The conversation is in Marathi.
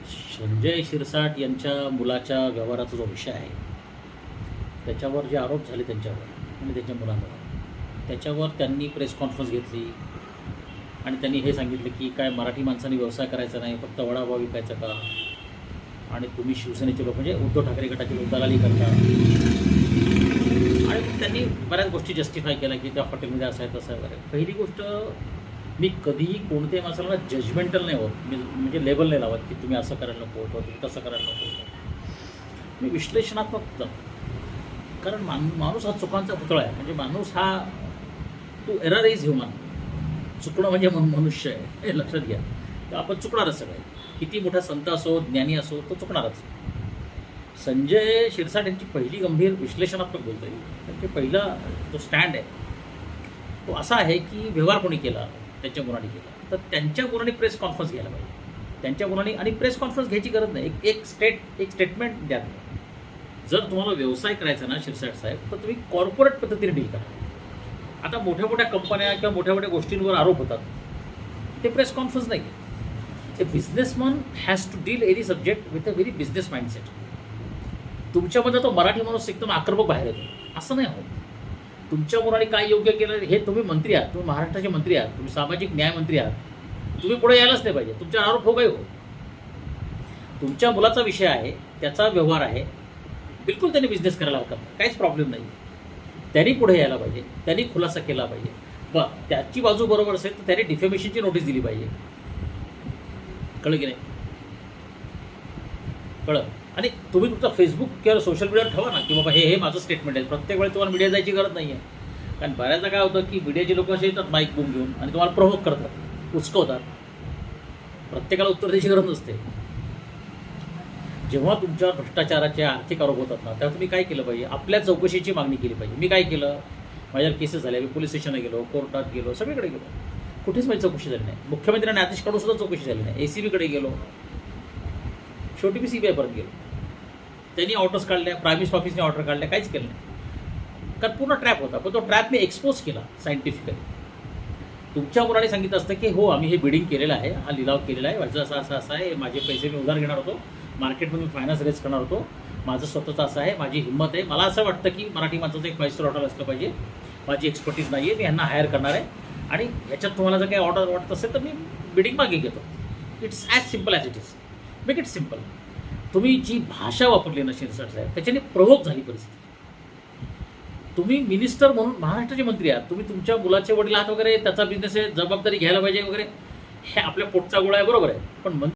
संजय शिरसाट यांच्या मुलाच्या व्यवहाराचा जो विषय आहे त्याच्यावर जे आरोप झाले त्यांच्यावर आणि त्यांच्या मुलांवर, त्याच्यावर त्यांनी प्रेस कॉन्फरन्स घेतली आणि त्यांनी हे सांगितलं की काय मराठी माणसांनी व्यवसाय करायचा नाही, फक्त वडापाव विकायचा का, आणि तुम्ही शिवसेनेचे लोक म्हणजे उद्धव ठाकरे गटाचे लोक दलाली करता. आणि त्यांनी बऱ्याच गोष्टी जस्टिफाय केल्या की त्या हॉटेलमध्ये असं आहे तसं आहे वगैरे. पहिली गोष्ट, मी कधीही कोणत्याही माणसाला जजमेंटल नाही होत, मी म्हणजे लेबल नाही लावत की तुम्ही असं करायला नको होतं, तुम्ही तसं करायला नको होतं. मी विश्लेषणात्मक होतं, कारण माणूस हा चुकांचा पुतळा आहे. म्हणजे माणूस हा टू एरर इज ह्युमन, चुकणं म्हणजे मनुष्य आहे, हे लक्षात घ्या. तर आपण चुकणारच सगळे, किती मोठा संत असो ज्ञानी असो तो चुकणारच. संजय शिरसाट यांची पहिली गंभीर विश्लेषणात्मक बोलता येईल, त्यांचे पहिला जो स्टँड आहे तो असा आहे की व्यवहार कोणी केला, त्यांच्या गुन्हाने केला, तर त्यांच्या गुन्हाने प्रेस कॉन्फरन्स घ्यायला पाहिजे. त्यांच्या गुन्हाने, आणि प्रेस कॉन्फरन्स घ्यायची गरज नाही, एक स्टेटमेंट द्या. जर तुम्हाला व्यवसाय करायचा ना शिरसाट साहेब, तर तुम्ही कॉर्पोरेट पद्धतीने डील करा. आता मोठ्या मोठ्या कंपन्या किंवा मोठ्या मोठ्या गोष्टींवर आरोप होतात, ते प्रेस कॉन्फरन्स नाही घेत. A businessman has to deal any subject with a very business mindset. तुमच्यामध्ये तो मराठी माणूस एकदम आक्रमक बाहेर येतो, असं नाही होत. तुमच्या मुलाने काय योग्य केलं, हे तुम्ही मंत्री आहात, तुम्ही महाराष्ट्राचे मंत्री आहात, तुम्ही सामाजिक न्याय मंत्री आहात, तुम्ही पुढे यायलाच नाही पाहिजे. तुमचा आरोप हो काही हो, तुमच्या मुलाचा विषय आहे, त्याचा व्यवहार आहे, बिलकुल त्यांनी बिझनेस करायला हरकत नाही, काहीच प्रॉब्लेम नाही. त्यांनी पुढे यायला पाहिजे, त्यांनी खुलासा केला पाहिजे. त्याची बाजू बरोबर असेल तर त्यांनी डिफेमेशनची नोटीस दिली पाहिजे. कळलं की नाही? कळलं. आणि तुम्ही तुमचा फेसबुक किंवा सोशल मीडियावर ठेवा ना की बाबा हे माझं स्टेटमेंट आहे. प्रत्येक वेळी तुम्हाला मीडिया जायची गरज नाही आहे, कारण बऱ्याचदा काय होतं की मीडियाचे लोक असे येतात माईक बूम घेऊन आणि तुम्हाला प्रवोक करतात, उचकवतात. प्रत्येकाला उत्तर द्यायची गरज नसते. जेव्हा तुमच्यावर भ्रष्टाचाराचे आर्थिक आरोप होतात ना, तेव्हा तुम्ही काय केलं पाहिजे, आपल्या चौकशीची मागणी केली पाहिजे. मी काय केलं, माझ्यावर केसेस झाल्या, मी पोलीस स्टेशनला गेलो, कोर्टात गेलो, सगळीकडे गेलो, कुठेच माझी चौकशी झाली नाही. मुख्यमंत्र्यांनी आदेश काढून सुद्धा चौकशी झाली नाही. ACBकडे गेलो, शेवटी मी CBI परत गेलो. त्यांनी ऑर्डर्स काढल्या, प्रायम मिनिस्टर ऑफिसने ऑर्डर काढल्या, काहीच केलं नाही, कारण पूर्ण ट्रॅप होता. पण तो ट्रॅप मी एक्सपोज केला सायंटिफिकली. तुमच्या मुलाने सांगितलं असतं की हो आम्ही हे बिडिंग केलेलं आहे, हा लिलाव केलेला आहे, माझं असं असं असं आहे, माझे पैसे मी उधार घेणार होतो, मार्केटमध्ये मी फायनान्स रेज करणार होतो, माझं स्वतःचं असं आहे, माझी हिंमत आहे, मला असं वाटतं की मराठी माणसाचं एक 5 स्टार हॉटेल असलं पाहिजे, माझी एक्सपर्टीज नाही आहे, मी ह्यांना हायर करणार आहे, आणि ह्याच्यात तुम्हाला जर काही ऑर्डर वाटत असेल तर मी बिडिंग मागे घेतो. It's as simple as it is. Make it simple. तुम्ही जी भाषा वापरली ना शिरसाट साहेब, त्याच्याने प्रवोक झाली परिस्थिती. तुम्ही मिनिस्टर म्हणून महाराष्ट्राचे मंत्री आहात, तुम्ही तुमच्या मुलाचे वडील आहात वगैरे, त्याचा बिझनेस आहे, जबाबदारी घ्यायला पाहिजे वगैरे, हे आपल्या पोटचा गोळा आहे, बरोबर आहे, पण